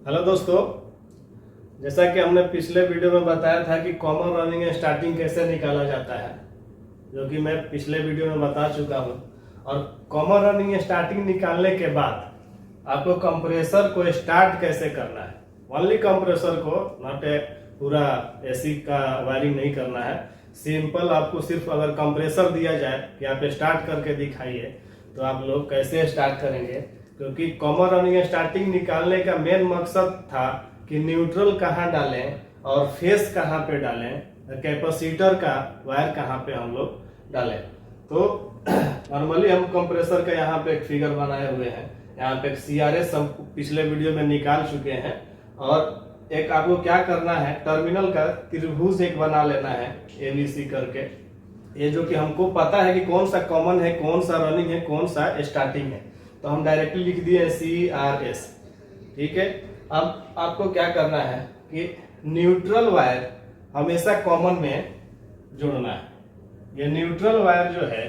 Hello दोस्तों, जैसा कि हमने पिछले वीडियो में बताया था कि कॉमन रनिंग स्टार्टिंग कैसे निकाला जाता है, जो कि मैं पिछले वीडियो में बता चुका हूं। और कॉमन रनिंग स्टार्टिंग निकालने के बाद आपको कंप्रेसर को स्टार्ट कैसे करना है। ओनली कंप्रेसर को, नॉट ए पूरा एसी का वायरिंग नहीं करना है। सिंपल आपको सिर्फ अगर कंप्रेसर दिया जाए कि आप स्टार्ट करके दिखाइए तो आप लोग कैसे स्टार्ट करेंगे, क्योंकि कॉमन रनिंग स्टार्टिंग निकालने का मेन मकसद था कि न्यूट्रल कहाँ डालें और फेस कहाँ पे डालें, कैपेसिटर का वायर कहाँ पे हम लोग डालें। तो नॉर्मली हम कंप्रेसर का यहाँ पे एक फिगर बनाए हुए हैं, यहाँ पे एक CRS हम पिछले वीडियो में निकाल चुके हैं। और एक आपको क्या करना है, टर्मिनल का त्रिभुज एक बना लेना है ABC करके, ये जो कि हमको पता है कि कौन सा कॉमन है, कौन सा रनिंग है, कौन सा स्टार्टिंग है। तो हम डायरेक्टली लिख दिए CRS। ठीक है, अब आपको क्या करना है कि न्यूट्रल वायर हमेशा कॉमन में जोड़ना है। ये न्यूट्रल वायर जो है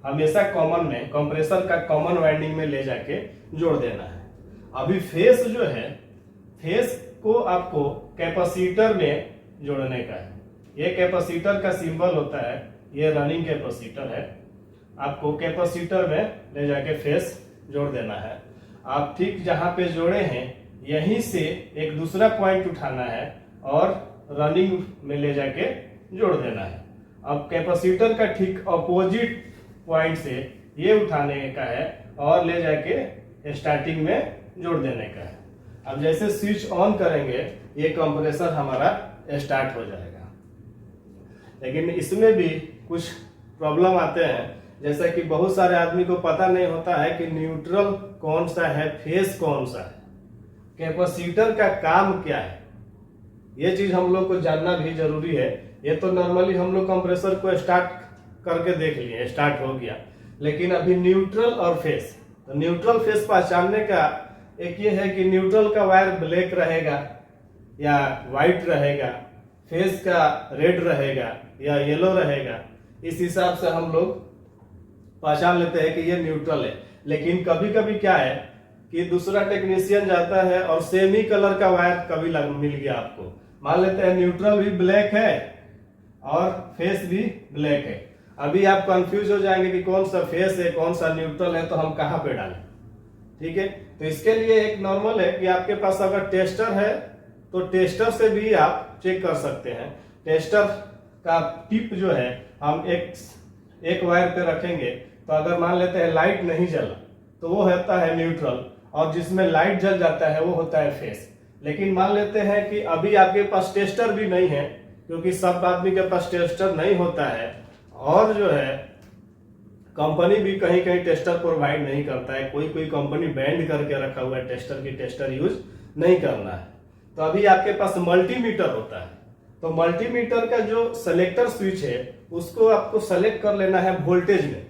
हमेशा कॉमन में, कंप्रेसर का कॉमन वाइंडिंग में ले जाके जोड़ देना है। अभी फेस जो है, फेस को आपको कैपेसिटर में जोड़ने का है। ये कैपेसिटर का सिंबल होता है, ये रनिंग कैपेसिटर है। आपको कैपेसिटर में ले जाके फेस जोड़ देना है। आप ठीक जहां पे जोड़े हैं यहीं से एक दूसरा पॉइंट उठाना है और रनिंग में ले जाके जोड़ देना है। अब कैपेसिटर का ठीक अपोजिट पॉइंट से ये उठाने का है और ले जाके स्टार्टिंग में जोड़ देने का है। अब जैसे स्विच ऑन करेंगे ये कंप्रेसर हमारा स्टार्ट हो जाएगा। लेकिन इसमें भी कुछ प्रॉब्लम आते हैं, जैसा कि बहुत सारे आदमी को पता नहीं होता है कि न्यूट्रल कौन सा है, फेस कौन सा है, कैपेसिटर का काम क्या है। ये चीज हम लोग को जानना भी जरूरी है। ये तो नॉर्मली हम लोग कंप्रेसर को स्टार्ट करके देख लिए, स्टार्ट हो गया, लेकिन अभी न्यूट्रल और फेस, तो न्यूट्रल फेस पहचानने का एक ये है कि न्यूट्रल का वायर ब्लैक रहेगा या व्हाइट रहेगा, फेस का रेड रहेगा या येलो रहेगा। इस हिसाब से हम लोग पहचान लेते हैं कि ये न्यूट्रल है। लेकिन कभी कभी क्या है कि दूसरा टेक्नीशियन जाता है और सेम ही कलर का वायर कभी मिल गया आपको। मान लेते हैं न्यूट्रल भी ब्लैक है और फेस भी ब्लैक है। अभी आप कंफ्यूज हो जाएंगे कि कौन सा फेस है, कौन सा न्यूट्रल है, तो हम कहाँ पे डालें। ठीक है, तो इसके लिए एक नॉर्मल है कि आपके पास अगर टेस्टर है तो टेस्टर से भी आप चेक कर सकते हैं। टेस्टर का टिप जो है हम एक वायर पे रखेंगे, तो अगर मान लेते हैं लाइट नहीं जला तो वो होता है न्यूट्रल, और जिसमें लाइट जल जाता है वो होता है फेस। लेकिन मान लेते हैं कि अभी आपके पास टेस्टर भी नहीं है, क्योंकि सब आदमी के पास टेस्टर नहीं होता है, और जो है कंपनी भी कहीं कहीं टेस्टर प्रोवाइड नहीं करता है। कोई कोई कंपनी बैंड करके रखा हुआ है टेस्टर की, टेस्टर यूज नहीं करना है। तो अभी आपके पास मल्टीमीटर होता है, तो मल्टीमीटर का जो सेलेक्टर स्विच है उसको आपको सेलेक्ट कर लेना है वोल्टेज में।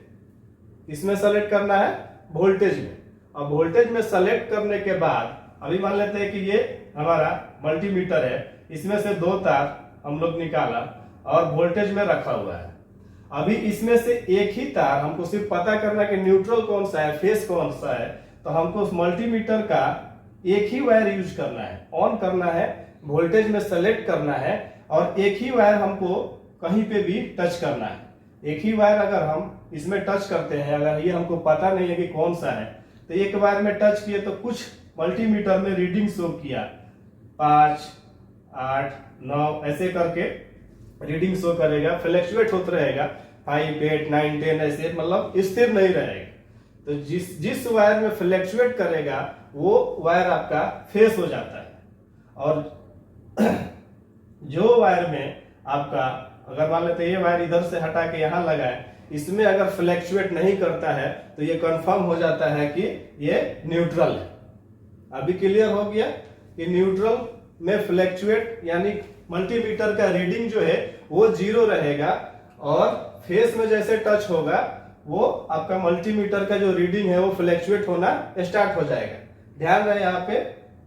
इसमें सेलेक्ट करना है वोल्टेज में। अब वोल्टेज में सेलेक्ट करने के बाद अभी मान लेते हैं कि ये हमारा मल्टीमीटर है, इसमें से 2 तार हम लोग निकाला और वोल्टेज में रखा हुआ है। अभी इसमें से एक ही तार हमको सिर्फ पता करना है कि न्यूट्रल कौन सा है, फेस कौन सा है। तो हमको उस मल्टीमीटर का एक ही वायर यूज करना है, ऑन करना है, वोल्टेज में सेलेक्ट करना है, और एक ही वायर हमको कहीं पे भी टच करना है। एक ही वायर अगर हम इसमें टच करते हैं, अगर ये हमको पता नहीं है कि कौन सा है, तो एक वायर में टच किए तो कुछ मल्टीमीटर में रीडिंग शो किया, 5, 8, 9 ऐसे करके रीडिंग शो करेगा, फ्लक्चुएट होता रहेगा, 5, 8, 9, 10 ऐसे, मतलब स्थिर नहीं रहेगा। तो जिस वायर में फ्लक्चुएट करेगा वो वायर आपका फेस हो जाता है। और जो वायर में आपका, अगर मान लेते हैं ये वायर इधर से हटा के यहाँ लगाए, इसमें अगर फ्लक्चुएट नहीं करता है तो ये कंफर्म हो जाता है कि ये न्यूट्रल है। अभी क्लियर हो गया कि न्यूट्रल में फ्लक्चुएट यानी मल्टीमीटर का रीडिंग जो है वो 0 रहेगा, और फेस में जैसे टच होगा वो आपका मल्टीमीटर का जो रीडिंग है वो फ्लक्चुएट होना स्टार्ट हो जाएगा। ध्यान रहे यहाँ पे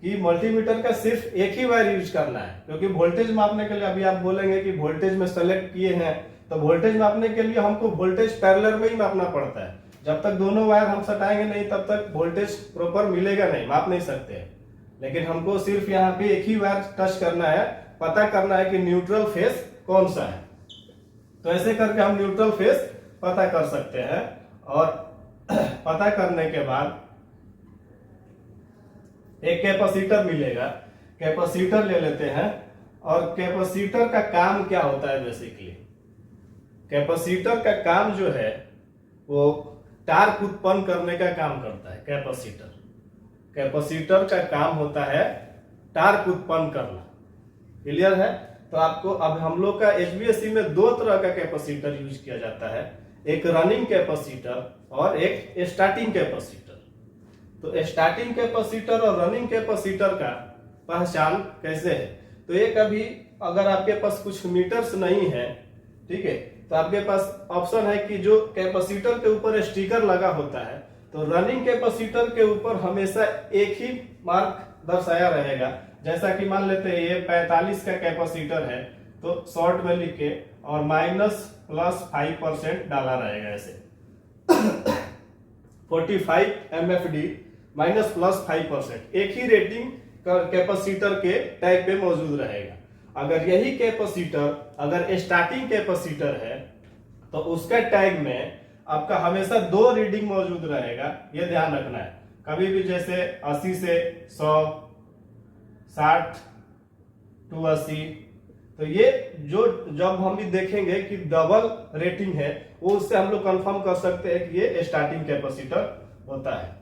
कि मल्टीमीटर का सिर्फ एक ही वायर यूज करना है, क्योंकि वोल्टेज मापने के लिए अभी आप बोलेंगे कि वोल्टेज में सेलेक्ट किए हैं, तो वोल्टेज मापने के लिए हमको वोल्टेज पैरेलल में ही मापना पड़ता है। जब तक दोनों वायर हम सटाएंगे नहीं तब तक वोल्टेज प्रॉपर मिलेगा नहीं, माप नहीं सकते। लेकिन हमको सिर्फ यहाँ पे एक ही बार टच करना है, पता करना है कि न्यूट्रल फेस कौन सा है। तो ऐसे करके हम न्यूट्रल फेस पता कर सकते हैं। और पता करने के बाद एक कैपेसिटर मिलेगा, कैपेसिटर ले लेते हैं। और कैपेसिटर का काम क्या होता है, बेसिकली कैपेसिटर का काम जो है वो टार्क उत्पन्न करने का काम करता है। कैपेसिटर का काम होता है टार्क उत्पन्न करना। क्लियर है? तो आपको अब हम लोग का एचवीएससी में दो तरह का कैपेसिटर यूज किया जाता है, एक रनिंग कैपेसिटर और एक स्टार्टिंग कैपेसिटर। तो स्टार्टिंग कैपेसिटर और रनिंग कैपेसिटर का पहचान कैसे है? तो एक अभी अगर आपके पास कुछ मीटर्स नहीं है, ठीक है, तो आपके पास ऑप्शन है कि जो कैपेसिटर के ऊपर स्टिकर लगा होता है, तो रनिंग कैपेसिटर के ऊपर हमेशा एक ही मार्क दर्शाया रहेगा। जैसा कि मान लेते हैं ये 45 का कैपेसिटर है, तो शॉर्ट में लिख के और -+5% डाला रहेगा। ऐसे 45 MFD -+5%, एक ही रेटिंग कैपेसिटर के टैग पे मौजूद रहेगा। अगर यही कैपेसिटर अगर स्टार्टिंग कैपेसिटर है तो उसका टैग में आपका हमेशा 2 रीडिंग मौजूद रहेगा, ये ध्यान रखना है। कभी भी जैसे 80 से 100, 60 to 80, तो ये जो जब हम भी देखेंगे कि डबल रेटिंग है, वो उससे हम लोग कंफर्म कर सकते हैं कि ये स्टार्टिंग कैपेसिटर होता है।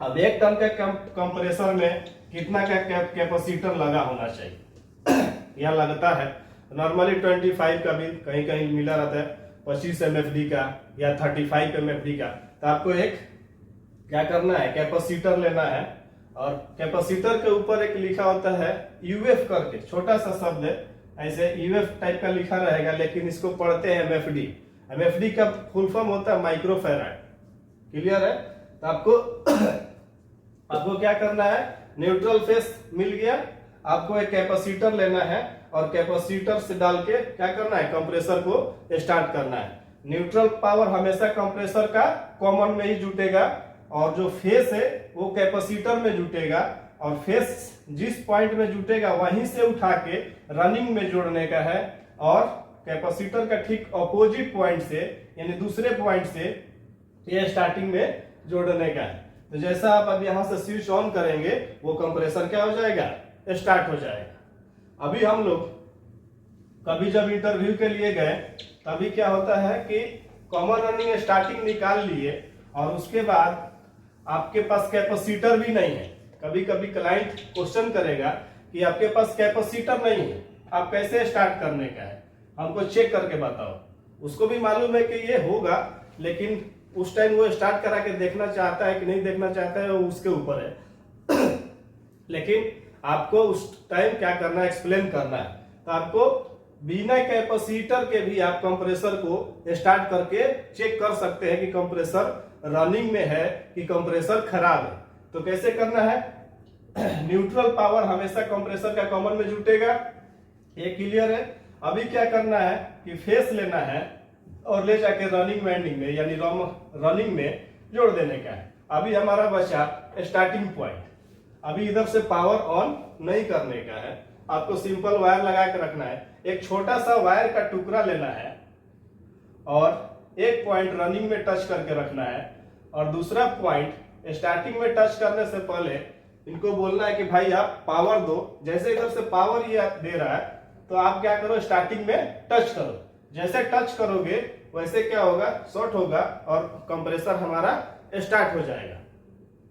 अब एक टन का कंप्रेसर में कितना का कैपेसिटर लगा होना चाहिए? यह लगता है नॉर्मली 25 का भी कहीं कहीं मिला रहता है, 25 MFD का या 35 MFD का। तो आपको एक क्या करना है, कैपेसिटर लेना है और कैपेसिटर के ऊपर एक लिखा होता है यूएफ करके, छोटा सा शब्द है, ऐसे यूएफ टाइप का लिखा रहेगा, लेकिन इसको पढ़ते हैं MFD। MFD का फुल फॉर्म होता है माइक्रोफैराड। क्लियर है? तो आपको क्या करना है, न्यूट्रल फेस मिल गया, आपको एक कैपेसिटर लेना है और कैपेसिटर से डाल के क्या करना है, कंप्रेसर को स्टार्ट करना है। न्यूट्रल पावर हमेशा कंप्रेसर का कॉमन में ही जुटेगा और जो फेस है वो कैपेसिटर में जुटेगा, और फेस जिस पॉइंट में जुटेगा वहीं से उठा के रनिंग में जोड़ने का है, और कैपेसिटर का ठीक अपोजिट पॉइंट से यानी दूसरे पॉइंट से ये स्टार्टिंग में जोड़ने का है। तो जैसा आप अब यहां से स्विच ऑन करेंगे वो कंप्रेसर क्या हो जाएगा, स्टार्ट हो जाएगा। अभी हम लोग कभी जब इंटरव्यू के लिए गए तभी क्या होता है कि कॉमन रनिंग स्टार्टिंग निकाल लिए और उसके बाद आपके पास कैपेसिटर भी नहीं है। कभी कभी क्लाइंट क्वेश्चन करेगा कि आपके पास कैपेसिटर नहीं है, आप कैसे स्टार्ट करने का है, हमको चेक करके बताओ। उसको भी मालूम है कि ये होगा, लेकिन उस टाइम वो स्टार्ट करा के देखना चाहता है कि नहीं देखना चाहता है, वो उसके ऊपर है। लेकिन आपको उस टाइम क्या करना है, एक्सप्लेन करना है। तो आपको बिना कैपेसिटर के भी आप कंप्रेसर को स्टार्ट करके चेक कर सकते हैं कि कंप्रेसर रनिंग में है कि कंप्रेसर खराब है। तो कैसे करना है, न्यूट्रल पावर हमेशा कंप्रेसर का कॉमन में जुटेगा, ये क्लियर है। अभी क्या करना है कि फेस लेना है और ले जाके रनिंग वाइंडिंग में यानी रनिंग में जोड़ देने का है। अभी हमारा बचा स्टार्टिंग पॉइंट। अभी इधर से पावर ऑन नहीं करने का है, आपको सिंपल वायर लगा के रखना है। एक छोटा सा वायर का टुकड़ा लेना है और एक पॉइंट रनिंग में टच करके रखना है, और दूसरा पॉइंट स्टार्टिंग में टच करने से पहले इनको बोलना है कि भाई आप पावर दो। जैसे इधर से पावर ये दे रहा है तो आप क्या करो, स्टार्टिंग में टच करो। जैसे टच करोगे वैसे क्या होगा, शॉर्ट होगा और कंप्रेसर हमारा स्टार्ट हो जाएगा।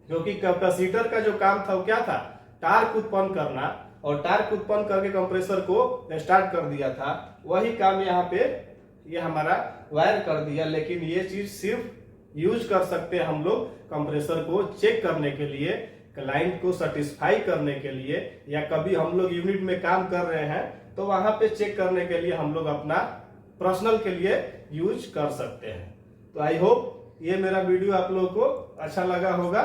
क्योंकि कैपेसिटर का जो काम था वो क्या था, टार्क उत्पन्न करना, और टार्क उत्पन्न करके कंप्रेसर को स्टार्ट कर दिया था। वही काम यहाँ पे ये हमारा वायर कर दिया। लेकिन ये चीज सिर्फ यूज कर सकते हैं हम लोग कंप्रेसर को चेक करने के लिए, क्लाइंट को सेटिस्फाई करने के लिए, या कभी हम लोग यूनिट में काम कर रहे हैं तो वहां पे चेक करने के लिए हम लोग अपना पर्सनल के लिए यूज कर सकते हैं। तो आई होप ये मेरा वीडियो आप लोगों को अच्छा लगा होगा।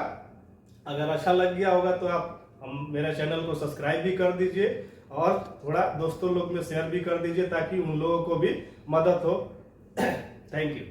अगर अच्छा लग गया होगा तो आप मेरे चैनल को सब्सक्राइब भी कर दीजिए और थोड़ा दोस्तों लोग में शेयर भी कर दीजिए ताकि उन लोगों को भी मदद हो। Thank you.